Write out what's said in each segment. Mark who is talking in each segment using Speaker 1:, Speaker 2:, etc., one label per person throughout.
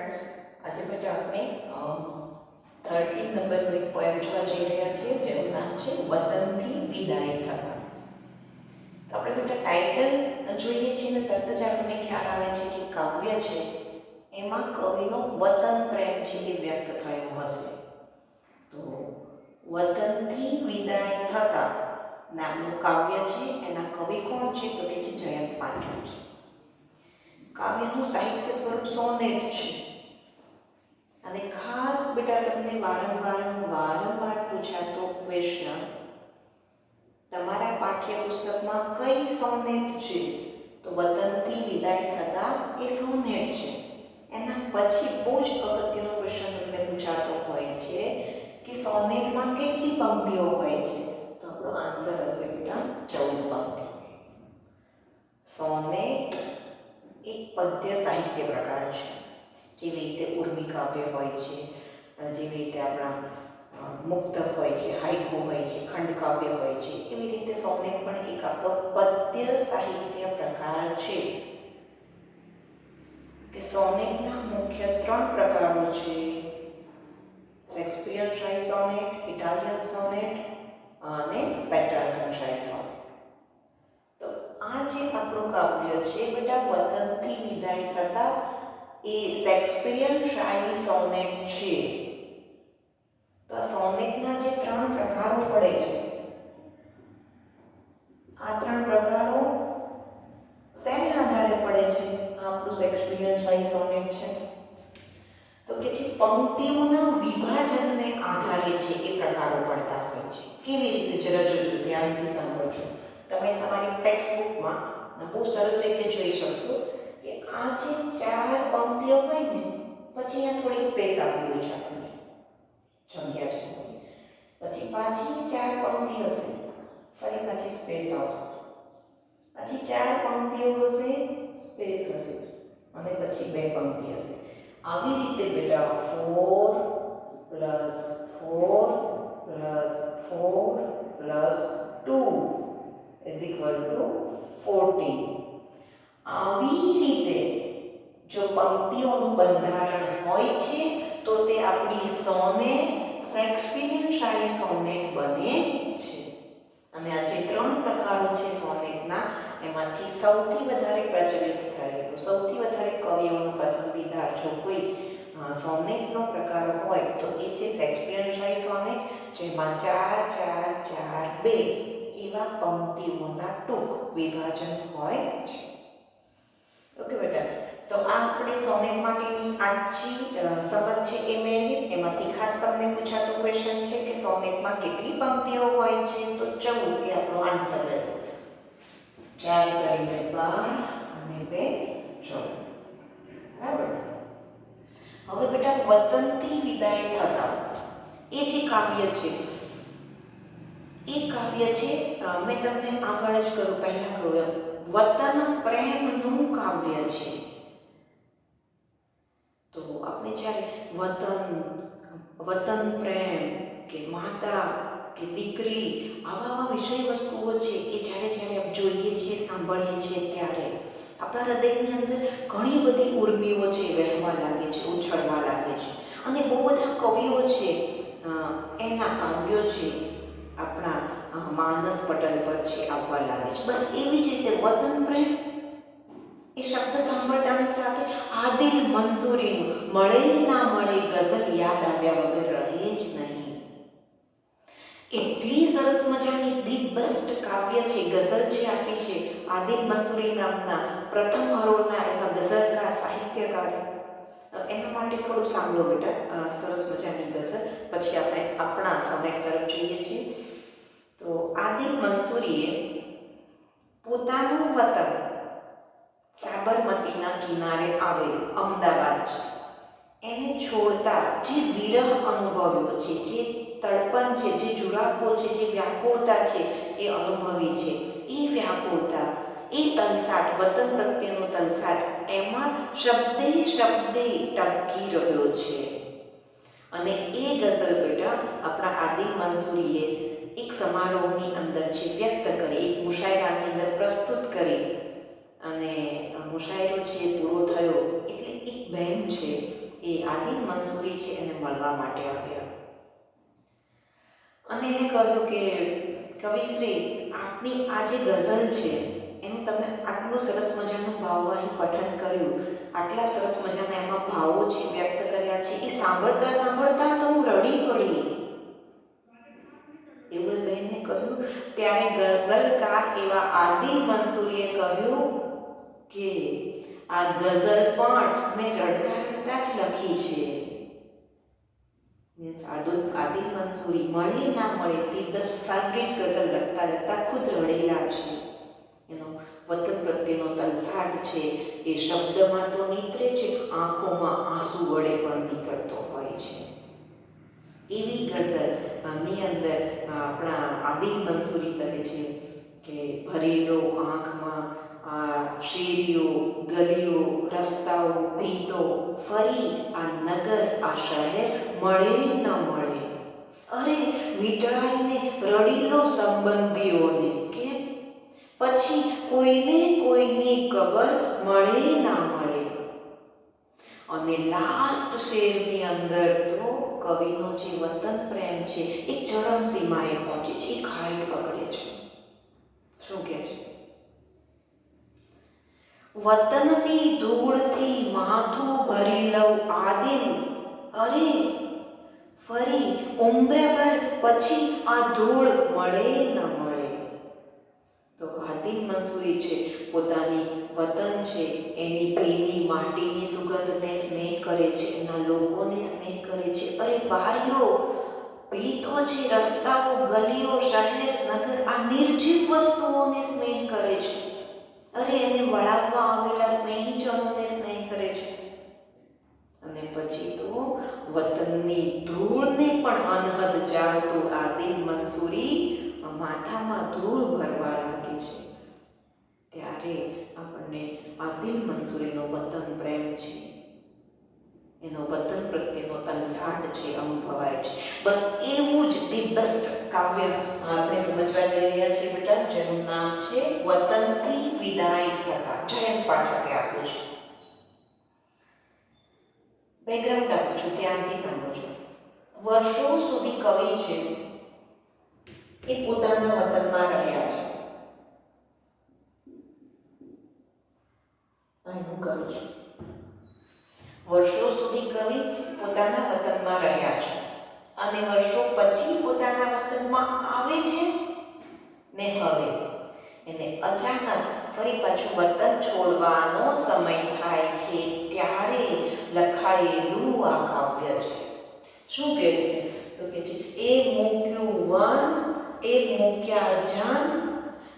Speaker 1: Students, આજે બેટા આપણે 13 નંબરનું એક પોએમ જોવા જઈ રહ્યા છીએ જેનું નામ છે વતનથી વિદાય થતા. તો આપણે બેટા ટાઇટલ જોઈએ છીએ ને તરત જ આપણને ખ્યાલ આવે છે કે કાવ્ય છે એમાં કવિનો વતન પ્રેમ છે એ વ્યક્ત થયો હશે. તો વતનથી વિદાય થતા નામનું કાવ્ય છે. એના કવિ કોણ છે તો કે છે જયંત પાટીલ છે. કાવ્યનું સાહિત્ય સ્વરૂપ સોનેટ છે અને ખાસ બેટા તમને વારંવાર પૂછાતો ક્વેશ્ચન, તમારા પાઠ્યપુસ્તકમાં કઈ સોનેટ છે તો વતનથી વિદાય થતા એ સોનેટ છે. એના પછી બહુ જ અગત્યનો ક્વેશ્ચન તમને પૂછાતો હોય છે કે સોનેટમાં કેટલી પંક્તિઓ હોય છે તો આપણો આન્સર હશે બેટા 14 પંક્તિ. સોનેટ એક પદ્ય સાહિત્ય પ્રકાર છે. જેવી રીતે ઉર્મી કાવ્ય હોય છે, જેવી રીતે આપણા મુક્તક હોય છે, હાઇકુ હોય છે, ખંડ કાવ્ય હોય છે, એવી રીતે સોનેટ પણ એક આપણો પદ્ય સાહિત્ય પ્રકાર છે. કે સોનેટના મુખ્ય 3 પ્રકારો છે: શેક્સપિયર શાહી સોનેટ, ઇટાલિયન સોનેટ અને પેટ્રાર્કન શાહી સોનેટ. આ જે આપણું કાવ્ય છે બેટા વતનથી વિદાય થતા એ શેક્સપિયન શાહી સોનેટ છે. તો આ સોનેટના જે 3 પ્રકારો પડે છે, આ 3 પ્રકારો શેને આધારે પડે છે? આપણું શેક્સપિયન શાહી સોનેટ છે તો કે જે પંક્તિઓના વિભાજનને આધારે છે એ પ્રકારો પડતા હોય છે. કેવી રીતે જરા જોજો, ધ્યાનથી સાંભળજો. તમે તમારી ટેક્સ્ટ બુકમાં બહુ સરસ રીતે જોઈ શકશો કે આ જે 4 પંક્તિઓ હોય ને પછી અહીંયા થોડી સ્પેસ આપી હોય છે, આપણને જગ્યા છે. પછી પાછી 4 પંક્તિ હશે, ફરી પાછી સ્પેસ આવશે, પછી 4 પંક્તિઓ હશે, સ્પેસ હશે અને પછી 2 પંક્તિ હશે. આવી રીતે બેટા 4 + 4 + 4 + 2 = 14. આવી રીતે જો પંક્તિઓનું બંધારણ હોય છે તો તે આપણી સોનેટ શેક્સપિયન શાહી સોનેટ બને છે. અને આ જે 3 પ્રકારો છે સોનેટના, એમાંથી સૌથી વધારે પ્રચલિત થયેલું, સૌથી વધારે કવિઓનું પસંદીદાર જો કોઈ સોનેટનો પ્રકાર હોય તો એ છે શેક્સપિયન શાહી સોનેટ, જેમાં 4 4 4 2 એવા પંક્તિઓના ટૂંક વિભાજન હોય છે. ઓકે બેટા, તો આ આપણે સોનેટ માટેની આછી સમજ છે એ મેળવી. એમાંથી ખાસ તમને પૂછાતો ક્વેશ્ચન છે કે સોનેટમાં કેટલી પંક્તિઓ હોય છે તો 14 એ આપણો આન્સર રહેશે. 4 કરીને 12 અને 2 14. બરાબર. હવે બેટા વતનથી વિદાય થતા એ જે કાવ્ય છે એ કાવ્ય છે, મેં તમને આગળ જ કહ્યું, પહેલા કહ્યું, વતન પ્રેમનું કાવ્ય છે. તો આપણે જ્યારે વતન પ્રેમ કે માતા કે દીકરી આવા વિષય વસ્તુઓ છે એ જ્યારે જોઈએ છીએ, સાંભળીએ છીએ ત્યારે આપણા હૃદયની અંદર ઘણી બધી ઉર્મિઓ છે વહેવા લાગે છે, ઉછળવા લાગે છે. અને બહુ બધા કવિઓ છે એના કાવ્યો છે આપણા માનસ પટલ પર છે આવવા લાગે છે. બસ એવી જ રીતે વતન પ્રેમ એ શબ્દ સાંભળતાની સાથે આદિલ મંસૂરીનું મળે ના મળે ગઝલ યાદ આવ્યા વગર રહે જ નહીં. એટલી સરસ મજાની ધી બેસ્ટ કાવ્ય છે, ગઝલ છે, આપી છે આદિલ મંસૂરી નામના પ્રથમ હરોળના એવા ગઝલકાર, સાહિત્યકાર. એના માટે થોડું સાંભળો બેટા, સરસ મજાની ગઝલ, પછી આપણે આપણા સોનેટ તરફ જઈએ છીએ. તો આદિલ મંસૂરીએ પોતાનું વતન સાબરમતીના કિનારે આવેલું અમદાવાદ છે એને છોડતા જે વિરહ અનુભવ્યો છે, જે તડપણ છે, જે જુરાપો છે, જે વ્યાકુળતા છે એ અનુભવી છે. એ વ્યાકુળતા, એ તલસાટ, વતન પ્રત્યેનો તલસાટ એમાં શબ્દે ટપકી રહ્યો છે. અને એ ગઝલ બેટા આપણા આદિલ મંસૂરીએ એક સમારોહની અંદર છે વ્યક્ત કરી, એક મુશાયરાની અંદર પ્રસ્તુત કરી. અને મુશાયરો છે પૂરો થયો એટલે એક બહેન છે આદિલ મંસૂરી છે એને મળવા માટે આવ્યા અને એને કહ્યું કે કવિશ્રી, આપની આ જે ગઝલ છે એનું તમે આટલું સરસ મજાનું ભાવવાહી પઠન કર્યું, આટલા સરસ મજાના એમાં ભાવો છે વ્યક્ત કર્યા છે, એ સાંભળતા સાંભળતા તો હું રડી પડી. એવું બહેને કહ્યું. ત્યારે ગઝલકાર એવા આદિલ મંસૂરીએ કહ્યું કે આ ગઝલ પણ મેં રડતા રડતા જ લખી છે. મીન્સ આદિલ મંસૂરી મળે ના મળે તે બસ ફેવરિટ ગઝલ લખતા લખતા ખુદ રડેલા છે. એનો વતન પ્રત્યેનો તલસાટ છે એ શબ્દમાં તો નીતરે છે, આંખોમાં આંસુ વડે પણ નીતરતો હોય છે. એવી ગઝલની અંદર આપણા આદિલ મંસૂરી કહે છે કે ભરેલો આંખમાં આ શેરીઓ, ગલીઓ, રસ્તાઓ, ભીતો, ફરી આ નગર, આ શહેર મળે ન મળે. અરે વીંટળાઈને રડી લો સંબંધીઓને, કેમ? પછી કોઈને કોઈની કબર મળે ના મળે. અને લાસ્ટ શેરની અંદર તો કવિનો જે વતન પ્રેમ છે એ ચરમસીમાએ પહોંચે છે, એક હાઈટ પકડે છે. શું કહે છે? વતનની ધૂળથી માથું ભરી લઉં આદિલ, અરે ફરી ઉમ્રભર પછી આ ધૂળ મળે ન મળે. તો આદિલ મંસૂરી છે પોતાની વતન છે એની ભીની માટીની સુગંધને સ્નેહ કરે છે, એના લોકોને સ્નેહ કરે છે. અરે બારીઓ, ભીતો છે, રસ્તાઓ, ગલીઓ, શહેર, નગર, આ નિર્જીવ વસ્તુઓને સ્નેહ કરે છે. અરે એને વળાવવા આવેલા સ્નેહીજનોને સ્નેહ કરે છે. અને પછી તો વતનની ધૂળને પણ અનહદ જાણતું આદિલ મંસૂરી માથામાં ધૂળ ભરવા લાગે છે. ત્યારે આપણને આદિલ મંસૂરીનો વતન પ્રેમ છે, એનો વતન પ્રત્યેનો તલસાટ છે અનુભવાય છે. બસ એવું જ ધી બેસ્ટ કાવ્ય આપણે સમજવા જઈ રહ્યા છીએ બેટા, જેનું નામ છે વતનથી વિદાય થતા. જયંત પાઠકે આપ્યું છે. બેકગ્રાઉન્ડ આપું છું, ધ્યાનથી સાંભળજો. વર્ષો સુધી કવિ છે એ પોતાના વતનમાં રહ્યા છે. હું કરું છું. વર્ષો સુધી કવિ પોતાના વતનમાં રહ્યા છે અને વર્ષો પછી પોતાના વતનમાં આવે છે ને હવે એને અચાનક ફરી પાછું વતન છોડવાનો સમય થાય છે ત્યારે લખાયેલું આ કાવ્ય છે. શું કહે છે? તો કે છે એ મૂક્યું વન, એ મૂક્યા જન,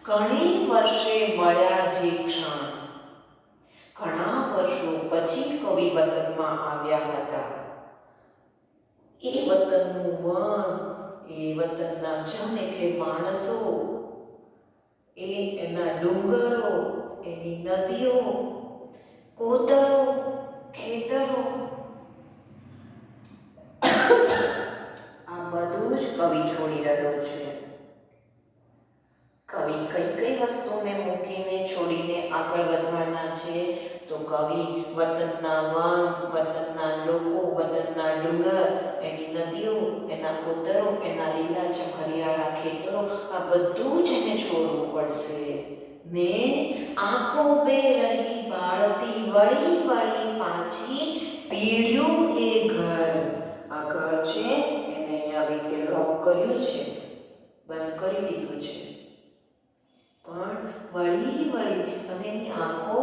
Speaker 1: ઘણી વર્ષે મળ્યા જે ક્ષણ. ઘણા વર્ષો પછી કવિ વતનમાં આવ્યા હતા. એ વતનનું વન, એ વતનના જન એટલે માણસો, એના ડુંગરો, એની નદીઓ, કોતરો, ખેતરો, આ બધું જ કવિ છોડી રહ્યો છે. કવિ કઈ કઈ વસ્તુને મૂકીને છોડીને આગળ વધવાના છે? તો કવિ વતનના વન, વતનના લોકો, વતનના ડુંગર, એની નદીઓ, એના કોતરો, એના લીલાછમ હરિયાળા ખેતરો, આ બધું જ એને છોડવું પડશે. ને આંખો બે રહી બાળતી, વળી વળી પાછી પીડ્યું એ ઘર. આ ઘર છે એને અહીંયા આવી રીતે લોક કર્યું છે, બંધ કરી દીધું છે. પણ વળી વળી અને એની આંખો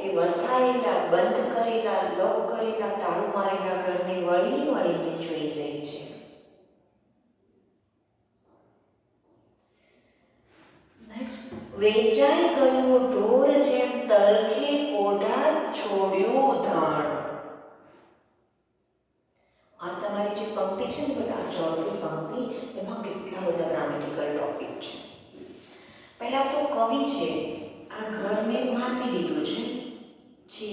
Speaker 1: એ વસાયેલા, બંધ કરેલા, લોક કરેલા, તાળું મારેલા ઘરને વળી વળીને જોઈ રહી છે. વેચાઈ ગયું ઢોર જેમ તલખે કોઢા છોડ્યું ધાણ. આ તમારી જે પંક્તિ છે ને બેટા, ચોથી પંક્તિ, એમાં કેટલા બધા ગ્રામેટિકલ ટોપિક છે. પહેલા તો કવિ છે આ ઘરને વાસી લીધું છે,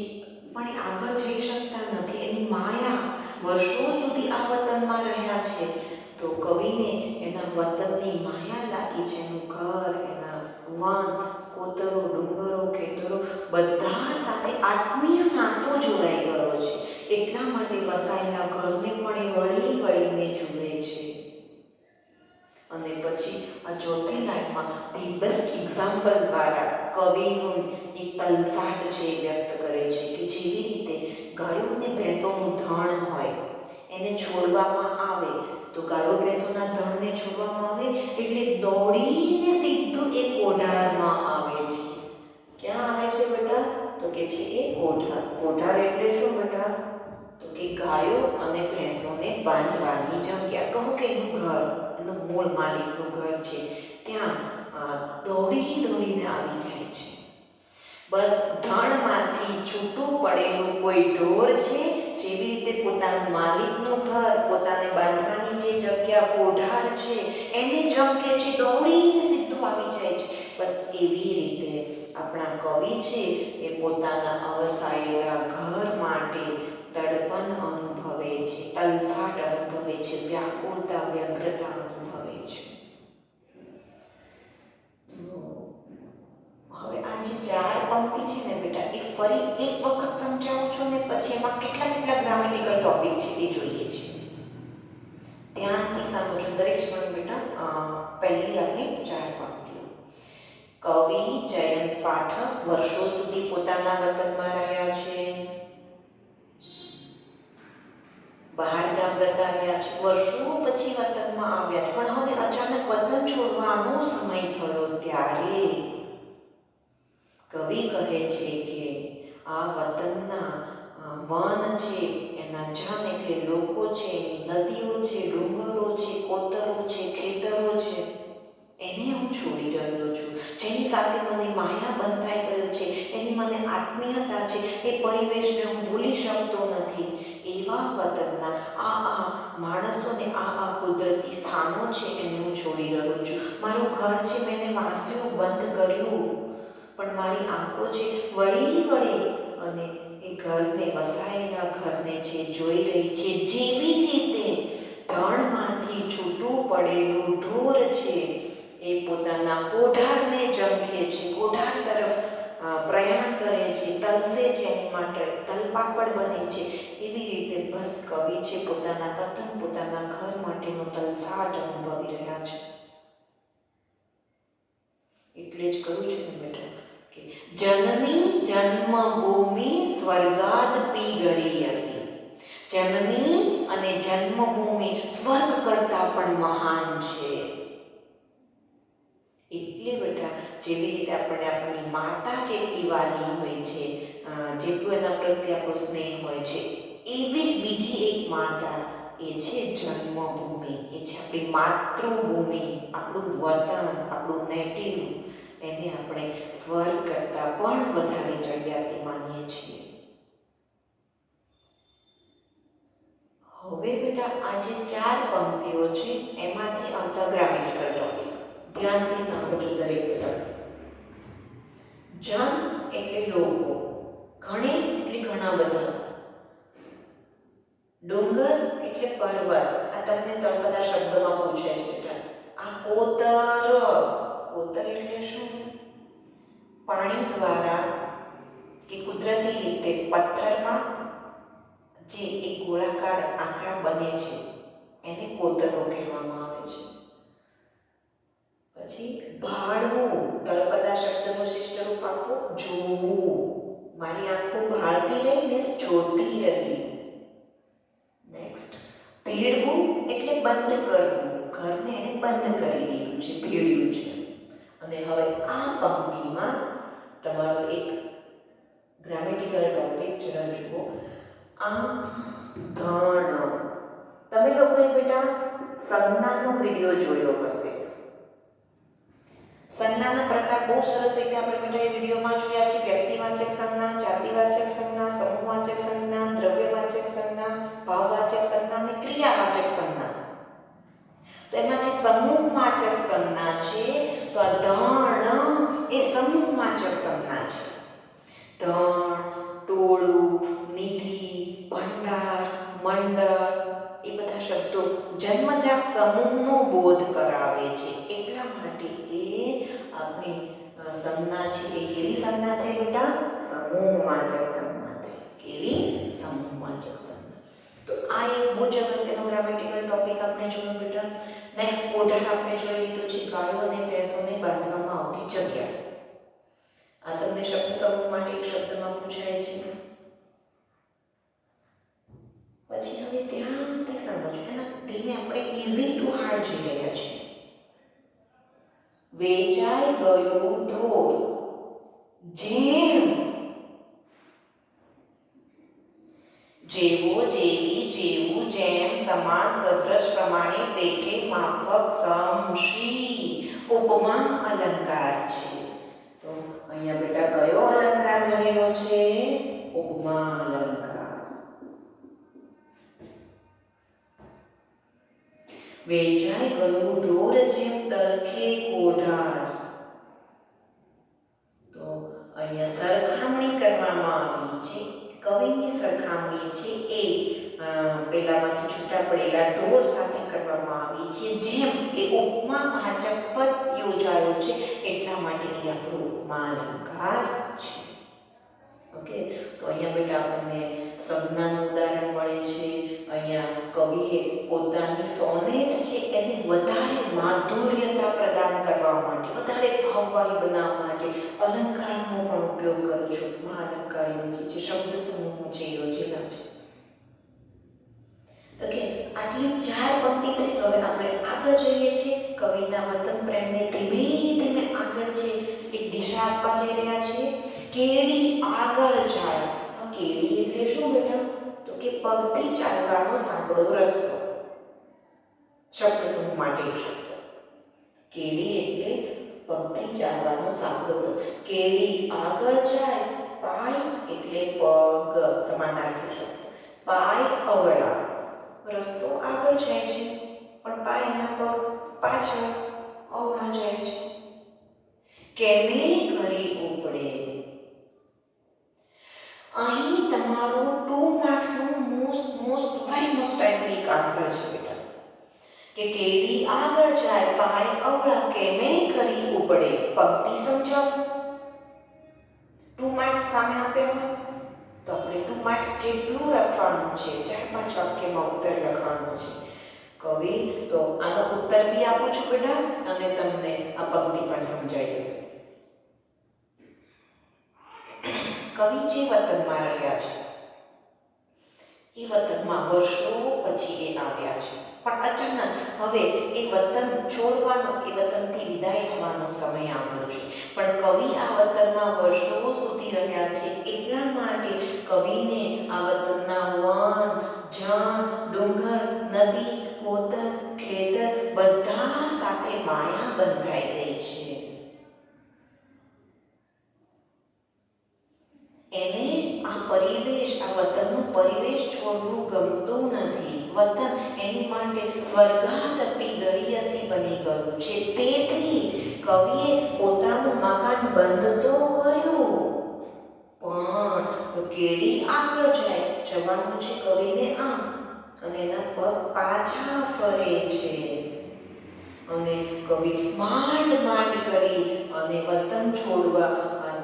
Speaker 1: પણ એ આગળ જઈ શકતા નથી. એની માયા, વર્ષો સુધી આ વતનમાં રહ્યા છે તો કવિને એના વતનની માયા લાગી છે. એનું ઘર, એના વન, કોતરો, ડુંગરો, ખેતરો બધા સાથે આત્મીય નાતો જોડાઈ ગયો છે. એટલા માટે વસાઈ ચોથી લાઈનમાં ધી બેસ્ટ એક્ઝામ્પલ દ્વારા કવિનું એક તલસાટ છે એ વ્યક્ત કરે છે કે જેવી રીતે ગાયો અને ભેંસોનું ધણ હોય એને છોડવામાં આવે તો ગાયો ભેંસોના ધણને છોડવામાં આવે એટલે દોડીને સીધું એ કોઢારમાં આવે છે. ક્યાં આવે છે બેટા? તો કે છે એ કોઢાર. કોઢાર એટલે શું બેટા? તો કે ગાયો અને ભેંસોને બાંધવાની જગ્યા, કહો કે એનું ઘર, એનું મૂળ માલિકનું ઘર છે, ત્યાં દોડીને આવી જાય છે. બસ ધણમાંથી છૂટું પડેલું કોઈ ઢોર છે, જેવી રીતે પોતાનું માલિકનું ઘર, પોતાને બાંધવાની જે જગ્યા કોઢાર છે એને ઝંખે છે, દોડીને સીધું આવી જાય છે. બસ એવી રીતે આપણા કવિ છે એ પોતાના અવસાયેલા ઘર માટે તડપણ અનુભવે છે, તલસાટ અનુભવે છે, વ્યાકુળતા, વ્યગ્રતા અનુભવે છે. હવે આ જે 4 પંક્તિ છે ને બેટા એ ફરી એક વખત સમજાવું છું ને પછી એમાં કેટલા ગ્રામેટિકલ ટોપિક છે એ જોઈએ છે. ધ્યાનથી સમજો દરેક સ્ટુડન્ટ બેટા. પહેલી આપણી 4 પંક્તિઓ. કવિ જયંત પાઠક વર્ષો સુધી પોતાના વતનમાં રહ્યા છે, બહાર ગામ જતા રહ્યા છે, વર્ષો પછી વતનમાં આવ્યા છે, પણ હવે અચાનક વતન છોડવાનો સમય થયો ત્યારે કવિ કહે છે કે આ વતનના વન છે, એના જન એટલે લોકો છે, એની નદીઓ છે, ડુંગરો છે, કોતરો છે, ખેતરો છે, એને હું છોડી રહ્યો છું. જેની સાથે મને માયા બંધાઈ ગયો છે, એની મને આત્મીયતા છે, એ પરિવેશને હું ભૂલી શકતો નથી. એવા વતનના આ માણસોને આ કુદરતી સ્થાનો છે એને હું છોડી રહ્યો છું. મારું ઘર છે, મેં એને વાંસ્યું, બંધ કર્યું, પણ મારી આંખો છે વળી અને એ ઘરને, વસાયેલા ઘરને છે જોઈ રહી છે. જેવી રીતે ધણમાંથી છૂટું પડેલું ઢોર છે એ પોતાના કોઢારને ઝંખે છે, કોઢાર તરફ પ્રયાણ કરે છે, તલસે છે, એની માટે તલપાપડ બને છે. એવી રીતે બસ કવિ છે પોતાના વતન, પોતાના ઘર માટેનો તલસાટ અનુભવી રહ્યા છે. એટલે જ કહ્યું છે ને બેટા કે જનની જન્મભૂમિ સ્વર્ગાદ પી ગરી હસી. જનની અને જન્મભૂમિ સ્વર્ગ કરતા પણ મહાન છે. એટલે બેટા જેવી રીતે આપણને આપણી માતા જેટલી વાલી હોય છે, જેટલું એના પ્રત્યે આપણો સ્નેહ હોય છે, એવી જ બીજી એક માતા એ છે જન્મભૂમિ, એ છે આપણી માતૃભૂમિ, આપણું વતન, આપણું નેટિવ. એને આપણે સ્વર્ગ કરતાં પણ વધારે ચડિયાતી માનીએ છીએ. હવે બેટા આ જે 4 પંક્તિઓ છે એમાંથી આવતા ગ્રામેટિકલ ટોપિક ધ્યાનથી સમજો દરેક બેટા. જન એટલે લોકો, ઘણી એટલે ઘણા બધા, ડુંગર એટલે પર્વત. આ તમને તળપદા શબ્દમાં પૂછે છે બેટા. આ કોતર એટલે શું? પાણી દ્વારા કે કુદરતી રીતે પથ્થરમાં જે એક ગોળાકાર આકાર બને છે એને કોતરો કહેવામાં આવે છે. પછી ભાળવું, તળપદા શબ્દનું શિષ્ટ રૂપ આપો, જોવું. મારી આંખો ભાળતી રહી મીન્સ જોતી રહી. નેક્સ્ટ ભેળવું એટલે બંધ કરવું, ઘરને એને બંધ કરી દીધું છે, ભેળ્યું છે. અને હવે આ પંક્તિમાં તમારો એક ગ્રામેટિકલ ટોપિક જરા જુઓ. આ ધણ, તમે લોકોએ બેટા સંજ્ઞાનો વિડીયો જોયો હશે. સંજ્ઞાના પ્રકાર બહુ સરસ રીતે આપણે બેટા એ વિડીયોમાં જોયા છે. વ્યક્તિવાચક સંજ્ઞા, જાતિવાચક સંજ્ઞા, સમૂહવાચક સંજ્ઞા, દ્રવ્યવાચક સંજ્ઞા, ભાવવાચક સંજ્ઞા અને ક્રિયાવાચક સંજ્ઞા. તો એમાં જે સમૂહવાચક સંજ્ઞા છે તો આ ધણ એ સમૂહવાચક સંજ્ઞા છે. ધણ, ટોળું, નિધિ, ભંડાર, મંડળ એ બધા શબ્દો જન્મજાત સમૂહનો બોધ કરાવે છે. એટલા માટે એ આપણી સંજ્ઞા છે એ કેવી સંજ્ઞા થઈ બેટા? સમૂહવાચક સંજ્ઞા થઈ. કેવી? સમૂહવાચક સંજ્ઞા. તો આ એક બહુ જ અગત્યનો ગ્રામેટિકલ ટોપિક આપણે જોયો બેટા. નેક્સ્ટ ઓઢાર આપણે જોઈ લીધું છે, ગાયો અને ભેંસોને બાંધવામાં આવતી જગ્યા. આ તમને શબ્દ સમૂહ માટે એક શબ્દમાં પૂછાય છે. પછી હવે ધ્યાનથી સમજો, એના ધીમે આપણે ઈઝી ટુ હાર્ડ જોઈ રહ્યા છીએ. વેચાઈ ગયું ઢોર જેમ, જેવો, જેવી, જેવું, જેમ, સમાન, સદૃશ, પ્રમાણે, પેઠે, માફક, સમ, શ્રી ઉપમા અલંકાર છે. તો અહીંયા બેટા કયો અલંકાર રહેલો છે? ઉપમા અલંકાર. વેચાઈ ગયું ઢોર જેમ તરખે કોઢાર. તો અહીંયા સરખામણી કરવામાં આવી છે, કવિની સરખામણી છે એ પેલામાંથી છૂટા પડેલા ઢોર સાથે કરવામાં આવી છે. જેમ એ ઉપમા વાચક પદ યોજાયો છે એટલા માટે એ આપણો ઉપમા અલંકાર છે. ઓકે, તો અહીંયા બેટા આપણને સંજ્ઞાનું ઉદાહરણ મળે છે. અહીંયા કવિએ પોતાની સોનેટ છે એને વધારે માધુર્યતા પ્રદાન કરવા માટે, વધારે ભાવવાળી બનાવવા માટે અલંકારનો પણ ઉપયોગ કર્યો છે. ઉપમા અલંકાર યોજે છે, શબ્દ સમૂહ છે યોજેલા છે. ઓકે, આટલી 4 પંક્તિ થઈ. હવે આપણે આગળ જઈએ છીએ. કવિના વતન પ્રેમને ધીમે ધીમે આગળ છે એક દિશા આપવા જઈ રહ્યા છે. કેડી આગળ જાય. કેડી એટલે શું બેટા? તો કે પગથી ચાલવાનો સાંકડો રસ્તો. શબ્દ સમૂહ માટે એક શબ્દ. કેડી એટલે પગથી ચાલવાનો સાંકડો રસ્તો. કેડી આગળ જાય. પાય એટલે પગ, સમાનાર્થી શબ્દ. પાય અવળા, રસ્તો આગળ જાય છે પણ પાયના પગ પાછળ અવળા જાય છે. કેમે કરી ઉપડે. અહીં તમારો 2 માર્ક્સનો most very most timely answer છે બેટા. કે કેડી આગળ જાય, પાય અવળા, કેમે કરી ઉપડે. પંક્તિ સમજાવ. 2 માર્ક્સ સામે આપ્યા હોય તો આપણે 2 માર્ક્સ જેટલું લખવાનું છે, 4-5 વાક્યમાં ઉત્તર લખવાનો છે. કવિ તો આનો ઉત્તર બી આપું છું બેટા અને તમને આ પંક્તિ પણ સમજાઈ જશે. કવિ જે વતનમાં રહ્યા છે એ વતનમાં વર્ષો પછી એ આવ્યા છે, પણ અચાનક હવે એ વતન છોડવાનો, એ વતનથી વિદાય થવાનો સમય આવ્યો છે. પણ કવિ આ વતનમાં વર્ષો સુધી રહ્યા છે એટલા માટે કવિને આ વતનના વન, જન, ડુંગર, નદી, કોતર, ખેતર બધા સાથે માયા બંધાઈ ગઈ છે. એને આ પરિવેશ, આ વતનનું પરિવેશ છોડવું ગમતું નથી. વતન એની માટે સ્વર્ગાદપી દરિયસી બની ગયું છે. તેથી કવિએ પોતાનું મકાન બંધ તો કર્યું, પણ કેડી આગળ જાય, જવાનું છે કવિને આમ, અને એના પગ પાછા ફરે છે. અને કવિ માંડ માંડ કરી અને વતન છોડવા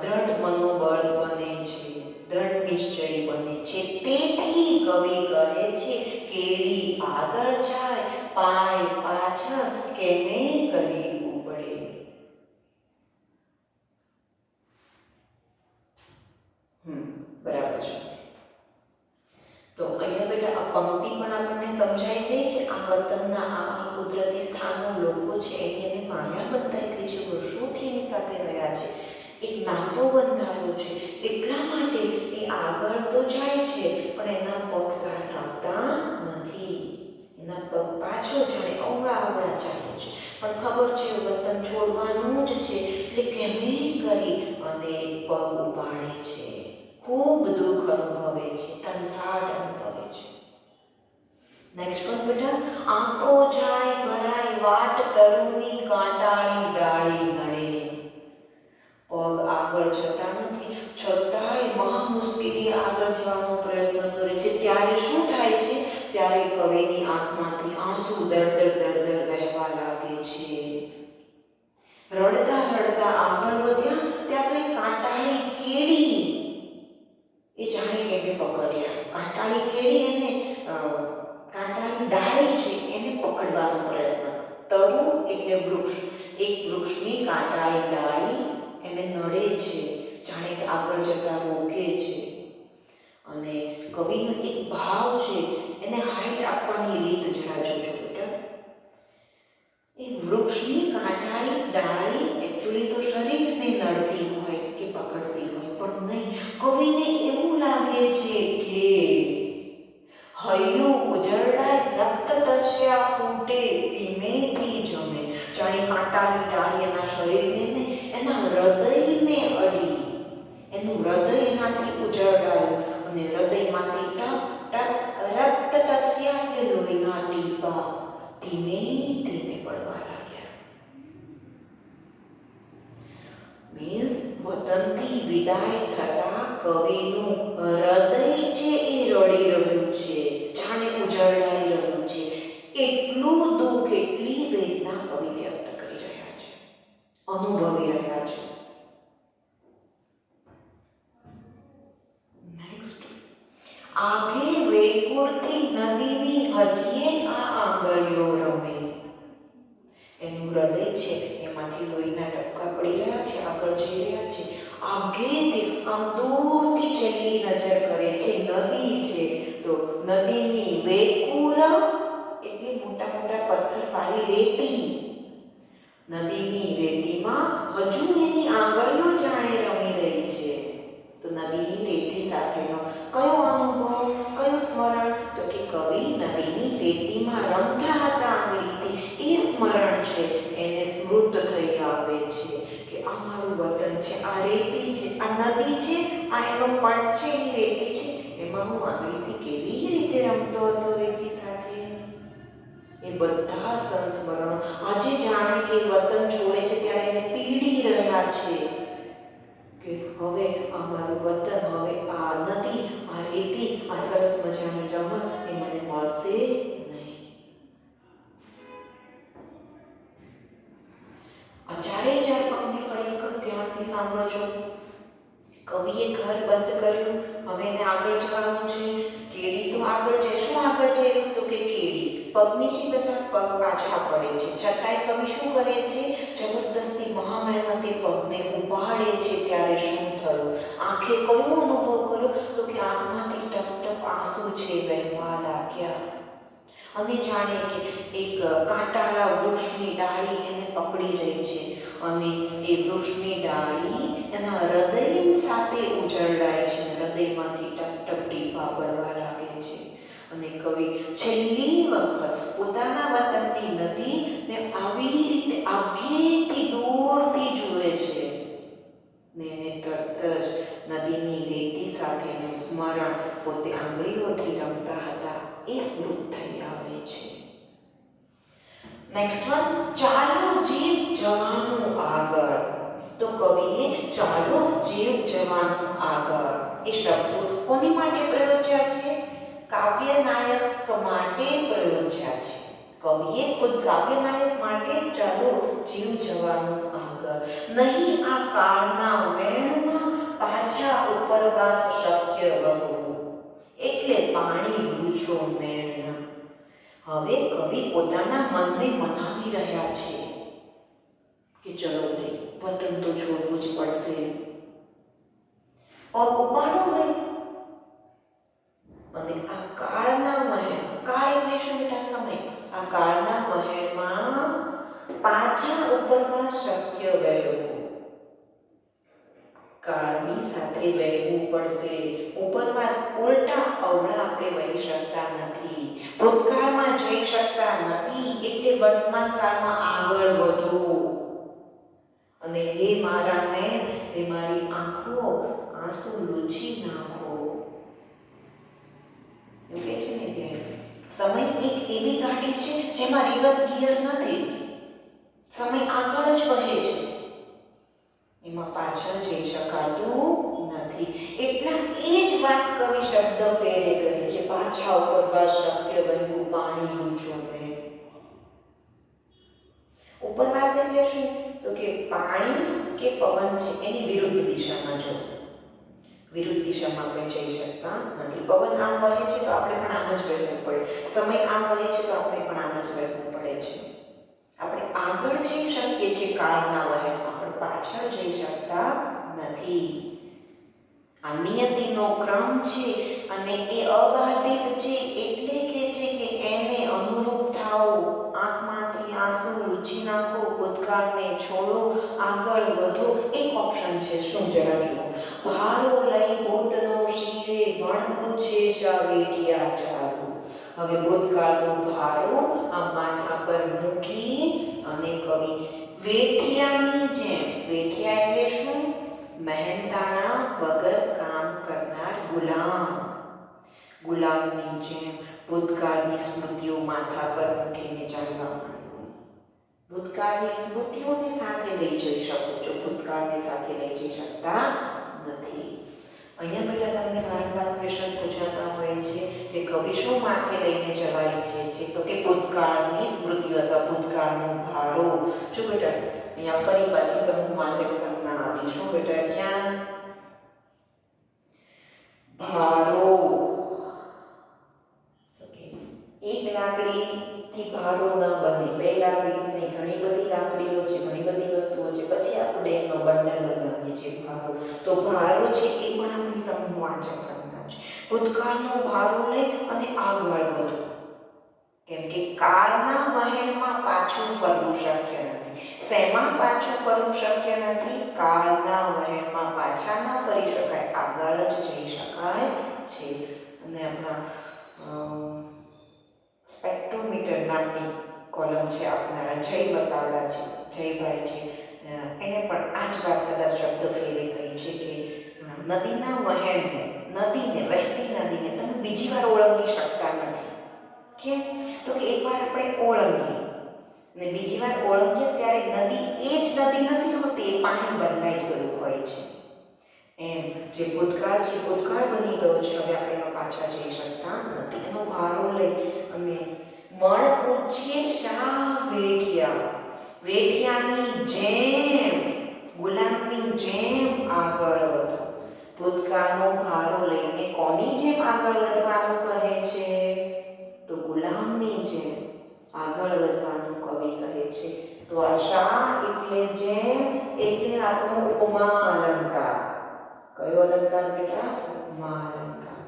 Speaker 1: દ્રઢ મનોબળ બને છે, દ્રઢ નિશ્ચય બને છે. તેથી કવિ કહે છે કેડી આગળ જાય, પાય પાછળ, કેમે કરી ઉપડે. બરાબર છે. તો અહીંયા બેટા આ પંક્તિ પણ આપણને સમજાઈ ગઈ કે આ વતનના આ કુદરતી સ્થાનો લોકો છે એની એને માયા બંધાઈ ગઈ છે, વર્ષોથી એની સાથે રહ્યા છે, એક નાતો બંધાયો છે. એટલા માટે એ આગળ તો જાય છે પણ એના પગ સાથ આપતા નથી. એના પગ પાછળ જાણે અવળા અવળા ચાલે છે, પણ ખબર છે વતન છોડવાનું જ છે એટલે કેમે કરી અને પગ ઉપાડે છે. ખૂબ દુઃખ અનુભવે છે, તંસાટ અનુભવે છે. નેક્સ્ટ વન બેટા, આંખો જાય ભરાય વાટ તરુની કાંટાળી ડાળી નડે. પગ આગળ જતા નથી છતાંય મહા મુશ્કેલી આગળ જવાનો પ્રયત્ન કરે છે. ત્યારે શું થાય છે? ત્યારે કવિની આંખમાંથી આંસુ દળદળ દળદળ વહેવા લાગે છે. રડતા રડતા આગળ વધ્યા ત્યાં તો એ કાંટાળી કેડી, એ જાણે કેને પકડ્યા. કાંટાળી કેડી એને કાંટાળી એટલે વૃક્ષ. એક વૃક્ષની કાંટાળી ડાળી એને નડે છે, જાણે કે આગળ જતા રોકે છે. અને કવિનો એક ભાવ છે, એને હાઈટ આપવાની રીત જરા જોજો બેટા. એ વૃક્ષની કાંટાળી ડાળી એકચ્યુઅલી તો શરીરને નડતી હોય કે પકડતી હોય, પણ નહીં, કવિને એવું લાગે છે કે હૈયું ઉજળાય રક્ત ટસ્યા ફૂટે ધીમેથી જમે. જાણે કાંટાળી ડાળી એના શરીરને ને એના હૃદયને અડી, એનું હૃદય એનાથી ઉજળાયું અને હૃદયમાંથી ટપ ટપ રક્ત ટસ્યા એટલે લોહીના ટીપા ધીમે ધીમે પડવા લાગ્યા. મીન્સ વતનથી વિદાય થતા કવિનું હૃદય છે એ રડી રહ્યું છે, જાણે ઉજળાઈ રહ્યું છે. એટલું દુઃખ, એટલી વેદના કવિ વ્યક્ત કરી રહ્યા છે, અનુભવી રહ્યા છે. નેક્સ્ટ, આગે વેકુળતી નદીની હજીએ આ આંગળીઓ રમે. એનું હૃદય છે એમાંથી લોહીના ટપકા પડી રહ્યા છે, આગળ જઈ રહ્યા છે. આગેથી આમ દૂરથી છેલ્લી નજર કરે છે, નદી છે, તો નદીની વેકુળ એટલે મોટા મોટા પથ્થરવાળી રેતી. નદીની રેતીમાં હજુ એની આંગળીઓ જાણે રમી રહી છે. તો નદીની રેતી સાથેનો કયો અનુભવ, કયું સ્મરણ? તો કે કવિ નદીની રેતીમાં રમતા હતા આંગળીથી, એ સ્મરણ છે, એને સ્મૃત થઈ આવે છે કે આ મારું વતન છે, આ રેતી છે, આ નદી છે, આ એનો પટ છે, એ રેતી છે, એમાં હું આંગળીથી કેવી રીતે રમતો હતો રેતી સાથે. એ બધા સંસ્મરણો આજે જાણે કે વતન છોડે છે ત્યારે એને પીડી રહ્યા છે કે હવે આ મારું વતન, હવે આ નદી, આ રેતી, આ સરસ મજાની રમત એ મને મળશે નહીં. આ ચારે ચાર પંક્તિ ફરી વખત ધ્યાનથી સાંભળજો. કવિએ ઘર બંધ કર્યું, હવે એને આગળ જવાનું છે. કેડી તો આગળ જાય, શું આગળ જાય? તો કે કેડી પગની દશા, પગ પાછા પડે છે. છતાંય કવિ શું કરે છે? જબરદસ્તી મહામહેનતે પગને ઉપાડે છે. ત્યારે શું થયું? આંખે કયો અનુભવ કર્યો? તો કે આંખમાંથી ટપ ટપ આંસુ છે વહેવા લાગ્યા. અને જાણે કે એક કાંટાળા વૃક્ષની ડાળી એને પકડી રહી છે અને એ વૃક્ષની ડાળી એના હૃદય સાથે ઉજળાય છે. હૃદયમાંથી ટપ ટપ ટીપા પડવા લાગે છે. અને કવિ છેલ્લી વખત પોતાના વતનની નદીને આવી રીતે આગેથી દૂરથી જુએ છે ને એને તરત જ નદીની રેતી સાથેનું સ્મરણ, પોતે આંગળીઓથી રમતા હતા, એ સ્મૃત થઈ આવે છે. નેક્સ્ટ વન, ચાલો જીવ જવાનું આગળ. તો કવિએ ચાલો જીવ જવાનું આગળ એ શબ્દો કોની માટે પ્રયોજ્યા છે? કાવ્ય નાયક માટે પ્રયોજ્યા છે. કવિએ ખુદ કાવ્ય નાયક માટે ચાલો જીવ જવાનું આગળ. નહીં આ કાળના વેણમાં પાછા ઉપરવાસ શક્ય બહુ, એટલે પાણી લૂછો નેણના. હવે કવિ પોતાના મનને મનાવી રહ્યા છે કે ચલો ભાઈ, વતન તો છોડવું જ પડશે. પગ ઉપાડો ભાઈ. અને આ કાળના મહેલ, કાળ એટલે શું બેટા? સમય. આ કાળના મહેલમાં પાછા ઉપરવાસ શક્ય વહેવું. કાળની સાથે વહેવું પડશે. ઉપરવાસ ઉલટા અવળા આપણે વહી શકતા નથી, ભૂતકાળમાં જઈ શકતા નથી, એટલે વર્તમાન કાળમાં આગળ વધો. અને હે મારા નૈણ, હે મારી આંખો, આંસુ લૂછી નાખો. એવું કહે છે ને કે સમય એક એવી ગાડી છે જેમાં રિવર્સ ગિયર નથી. સમય આગળ જ વહે છે, એમાં પાછળ જઈ શકાતું નથી. એટલા એ જ વાત કવિ શબ્દ ફેરે કરી છે, પાછા ઉપરવાસ શક્ય બન્યું પાણી લૂછો ને. ઉપરવાસ એટલે શું? તો કે પાણી કે પવન છે એની વિરુદ્ધ દિશામાં જો. વિરુદ્ધ દિશામાં આપણે જઈ શકતા નથી. પવન આમ વહે છે તો આપણે પણ આમ જ વહેવું પડે. સમય આમ વહે છે તો આપણે પણ આમ જ વહેવું પડે છે. આપણે આગળ જઈ શકીએ છીએ કાળના વહેણમાં, પણ પાછળ જઈ શકતા નથી. આ નિયતિનો ક્રમ છે અને એ અબાધિત છે, એટલે કે છે કે એને અનુરૂપ થાઓ. આંખમાંથી આંસુ લૂછી નાખો, ભૂતકાળને છોડો, આગળ વધો. એક ઓપ્શન છે, શું જરા જુઓ. ભારો લઈ ભૂતનો શિરે વણ પૂછે શા વેઠિયા ચાલુ. હવે ભૂતકાળનો ભારો આ માથા પર મૂકી અને કવિ વેઠિયાની જેમ, વેઠિયા એટલે શું? મહેનતાણા વગર કામ કરનાર ગુલામ. ગુલામની જેમ ભૂતકાળની સ્મૃતિઓ માથા પર મૂકીને ચાલવા માંડ્યું. ભૂતકાળની સ્મૃતિઓને સાથે લઈ જઈ શકો છો, ભૂતકાળને સાથે લઈ જઈ શકતા નથી. અહીંયા બેટા તમને વારંવાર ક્વેશ્ચન પૂછાતા હોય છે કે કવિ શું માથે લઈને જવા ઈચ્છે છે? તો કે ભૂતકાળની સ્મૃતિઓ અથવા ભૂતકાળનો ભારો. જો બેટા અહીંયા ફરી પાછી સમૂહવાચક સંજ્ઞા આવી. શું બેટા? ક્યાં? ભારો. એક લાકડીથી ભારો ન બને, બે લાકડી નહીં, ઘણી બધી લાકડીઓ છે, ઘણી બધી વસ્તુઓ છે, પછી આપણે એનો બંડલ બનાવીએ છીએ ભારો. તો ભારો છે એ પણ આપણી સમૂહવાચક સંજ્ઞા છે. ભૂતકાળનો ભારો લે અને આગળ વધો, કેમ કે કાળના વહેણમાં પાછું ફરવું શક્ય નથી. શેમાં પાછું ફરવું શક્ય નથી? કાળના વહેણમાં પાછા ન ફરી શકાય, આગળ જ જઈ શકાય છે. અને આપણા સ્પેક્ટ્રોમીટર નામની કોલમ છે આપનારા જય વસાવડા છે, જયભાઈ છે, એને પણ આ જ વાત કદાચ શબ્દ ફેરે કહી છે કે નદીના વહેણને, નદીને, વહેતી નદીને તમે બીજી વાર ઓળંગી શકતા નથી. કેમ? તો કે એકવાર આપણે ઓળંગીએ અને બીજી વાર ઓળંગીએ ત્યારે નદી એ જ નદી નથી હોતી, એ પાણી બદલાઈ ગયું હોય છે. એમ જે ભૂતકાળ છે ભૂતકાળ બની ગયો છે, હવે આપણે એમાં પાછા જઈ શકતા નથી. એનો ભારો લઈ અને મણ પૂછીએ શા વેઠિયા, વેઠિયાની જેમ, ગુલામની જેમ આગળ વધો. ભૂતકાળનો ભારો લઈને કોની જેમ આગળ વધવાનું કહે છે? તો ગુલામની જેમ આગળ વધવાનું કવિ કહે છે. તો આ શા એટલે જેમ, એટલે આપણો ઉપમા અલંકાર. કયો અલંકાર બેટા? ઉપમા અલંકાર.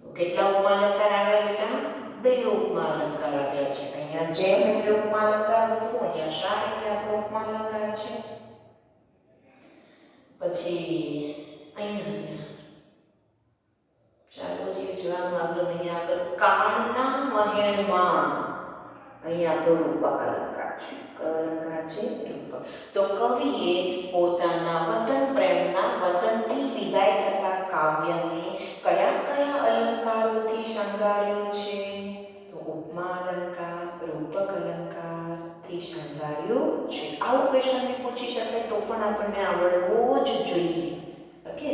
Speaker 1: તો કેટલા ઉપમા અલંકાર આવ્યા બેટા? બે ઉપમા અલંકાર આવ્યા છે. અહીંયા જેમ એટલે ઉપમા અલંકાર હતું, અહીંયા શા એટલે આપણો ઉપમા અલંકાર છે. પછી અહીંયા ચાલો જે જવાનું આગળ અહીંયા આગળ કાળના વહેણમાં, અહીંયા આપણો રૂપક અલંકાર છે. કયો અલંકાર છે? રૂપક. તો કવિએ પોતાના વતન પ્રેમના, વતનથી વિદાય થતા કાવ્યને કયા કયા અલંકારોથી શણગાર્યું છે? તો ઉપમા અલંકાર, રૂપક અલંકારથી શણગાર્યું છે. આવું ક્વેશ્ચન પૂછી શકાય તો પણ આપણને આવડવું જ જોઈએ. ઓકે,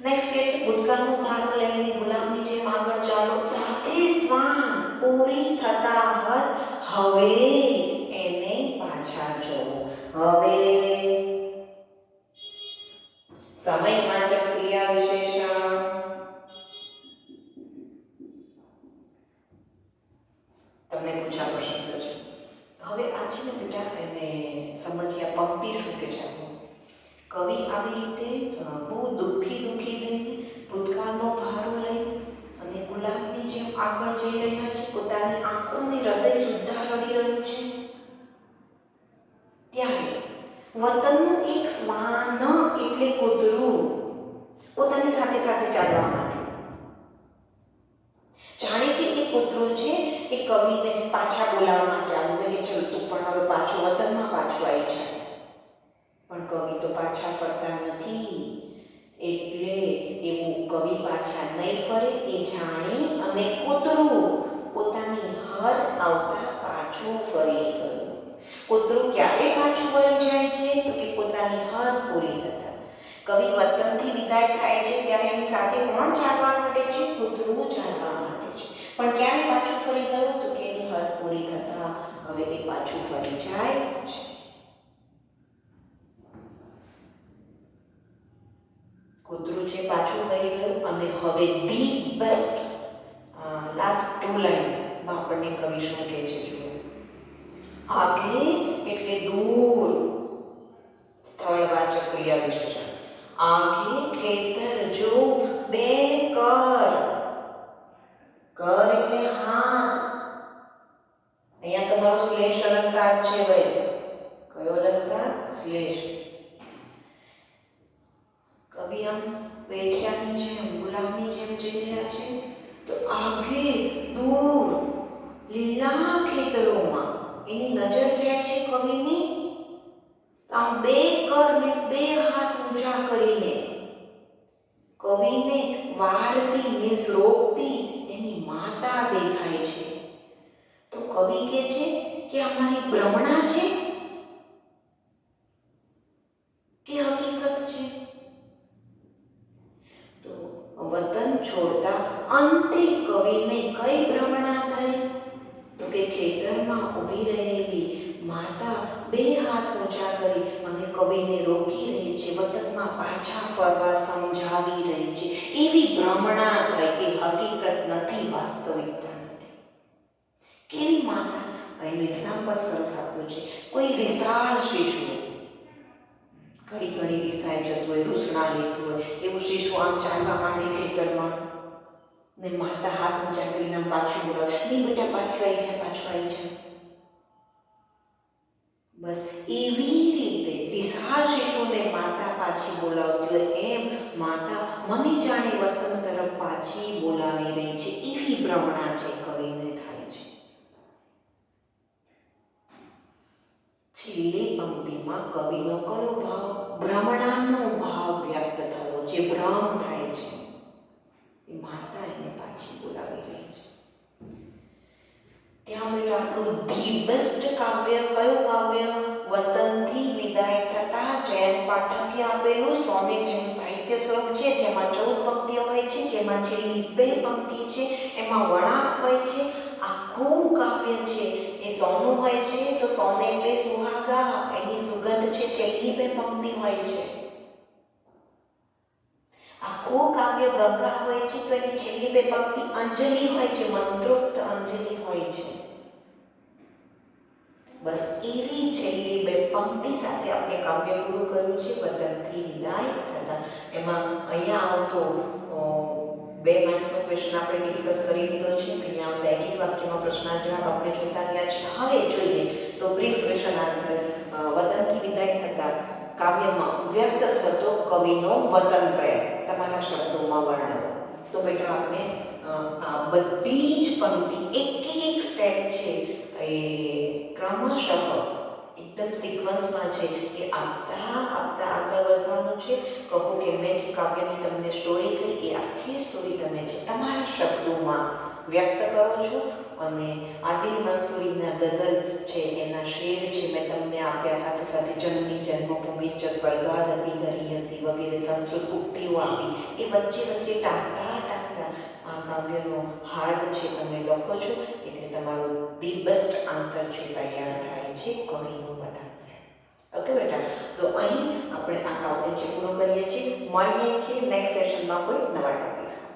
Speaker 1: નેક્સ્ટ કે છે ભૂતકાળનો ભારો લઈને ગુલામની જેમ આગળ ચાલો, સાથે શ્વાન પૂરી થતા હદ હવે એને પાછા જોવો. હવે સમયવાચક ક્રિયા વિશેષણ. તમને પૂછાતો શબ્દ છે. હવે આ છે ને બેટા એને સમજ્યા પંક્તિ શું કે છે. કવિ આવી રીતે બહુ દુઃખી થઈને ભૂતકાળનો ભારો લઈ અને ગુલાબની જેમ આગળ જઈ રહ્યા છે. પોતાની આંખોને હૃદય સુદ્ધા રડી રહ્યું છે. ત્યારે વતનનું એક શ્વાન એટલે કૂતરું પોતાની સાથે સાથે ચાલવા માંડ્યું. જાણે કે એ કૂતરું છે એ કવિને પાછા બોલાવવા માટે આવ્યું કે ચલ તું પણ હવે પાછો વતનમાં પાછો આવી જાય. પણ કવિ તો પાછા ફરતા નથી, એટલે એવું કવિ પાછા નહીં ફરે એ જાણી અને કૂતરું પોતાની હદ આવતા પાછું ફરી ગયું. કૂતરું ક્યારે પાછું વળી જાય છે? તો કે પોતાની હદ પૂરી થતા. કવિ વતનથી વિદાય થાય છે ત્યારે એની સાથે કોણ ચાલવા માંડે છે? કૂતરું ચાલવા માંડે છે. પણ ક્યારે પાછું ફરી ગયું? તો કે એની હદ પૂરી થતા હવે એ પાછું ફરી જાય છે. કૂતરું છે પાછું ફરી ગયું અને હવે ધી બેસ્ટ લાસ્ટ ટુ લાઈનમાં આપણને કવિ શું કહે છે જુઓ. આગે કે દૂર, સ્થળવાચક ક્રિયા વિશેષણ. આગે ખેતર જો, બે કર, કર એટલે હાથ. અહીંયા તમારો શ્લેષ અલંકાર છે ભાઈ. કયો અલંકાર? શ્લેષ. કવિ આમ વેઠિયાની જેમ, ગુલામની જેમ જઈ રહ્યા છે. તો આગે દૂર લીલા ખેતરોમાં એની નજર જાય છે કવિની. આમ બે કર મીન્સ બે હાથ ઊંચા કરીને કવિને વારતી મીન્સ રોકતી એની માતા દેખાય છે. તો કવિ કહે છે કે અમારી ભ્રમણા છે કે હકીકત છે? તો વતન છોડતા અંતે કવિને કઈ ભ્રમણા થઈ? તો કે ખેતરમાં ઊભી રહેલી માતા બે હાથ ઊંચા કરી અને કવિને રોકી રહી છે, વતનમાં પાછા ફરવા સમજાવી રહી છે. એવી ભ્રમણા થઈ. એ હકીકત નથી, વાસ્તવિકતા નથી. કેવી માતા? એનું એક્ઝામ્પલ સરસ આપ્યું છે. કોઈ વિશાળ શિશુ ઘડી ઘડી રિસાઈ જતું હોય, રૂસણા લેતું હોય, એવું શિશુ આમ ચાલવા માંડે ખેતરમાં ને માતા હાથ ઊંચા કરીને આમ પાછું બોલાવે, નહીં બેટા પાછું આવી જાય, પાછું આવી જાય. બસ એવી રીતે વિશાળ શિશુને માતા પાછી બોલાવતી હોય એમ માતા મને જાણે વતન તરફ પાછી બોલાવી રહી છે. એવી ભ્રમણા છે કવિને થાય છે. છેલ્લી પંક્તિમાં કવિનો કયો ભાવ? ભ્રમણાનો ભાવ વ્યક્ત થયો. જે ભ્રમ થાય છે એ માતા એને પાછી બોલાવી રહી છે. ત્યાં બેટા આપણું ધી બેસ્ટ કાવ્ય કયું કાવ્ય? વતનથી વિદાય થતા જયંત પાઠકે આપેલું સોનેટ જેનું સાહિત્ય સ્વરૂપ છે, જેમાં 14 પંક્તિઓ હોય છે, જેમાં છેલ્લી 2 પંક્તિ છે, એમાં વળાંક હોય છે. આખું કાવ્ય છે એ સોનું હોય છે. તો સોને પે સુહાગા, એની સુગંધ છે, છેલ્લી 2 પંક્તિ હોય છે. આખું કાવ્ય ગંગા હોય છે તો એની છેલ્લી 2 પંક્તિ અંજલિ હોય છે, મંત્રોક્ત અંજલિ હોય છે. બસ એવી છેલ્લી 2 પંક્તિ સાથે આપણે કાવ્ય પૂરું કર્યું છે, વતનથી વિદાય થતા. એમાં અહીંયા આવતો 2 માર્ક્સનો ક્વેશ્ચન આપણે ડિસ્કસ કરી લીધો છે. અહીંયા આવતા એક વાક્યમાં પ્રશ્નના જવાબ આપણે જોતા ગયા છે. હવે જોઈએ તો બ્રીફ ક્વેશ્ચન આન્સર. વતનથી વિદાય થતા કાવ્યમાં વ્યક્ત થતો કવિનો વતન પ્રેમ તમારા શબ્દોમાં વર્ણવો. તો બેટા આપણે આ બધી જ પંક્તિ એક સ્ટેપ છે એ ક્રમશઃ એકદમ સિક્વન્સમાં છે એ આપતા આગળ વધવાનું છે. કહો કે મેં જે કાવ્યની તમને સ્ટોરી કહી એ આખી સ્ટોરી તમે છે તમારા શબ્દોમાં વ્યક્ત કરો છો. અને આદિલ મંસૂરીના ગઝલ છે, એના શેર છે મેં તમને આપ્યા, સાથે સાથે જન્મી જન્મભૂમિશ્ચ સ્વર્ગાદપી ગરીયસી વગેરે સંસ્કૃત ઉક્તિઓ આપી. એ વચ્ચે ટાંકતા આ કાવ્યનો હાર્દ છે તમે લખો છો એટલે તમારું ધી બેસ્ટ આન્સર છે તૈયાર થાય છે, કવિનું વતન. ઓકે બેટા, તો અહીં આપણે આ કાવ્ય છે પૂરું કરીએ છીએ. મળીએ છીએ નેક્સ્ટ સેશનમાં કોઈ નવા ટોપિક સાથે.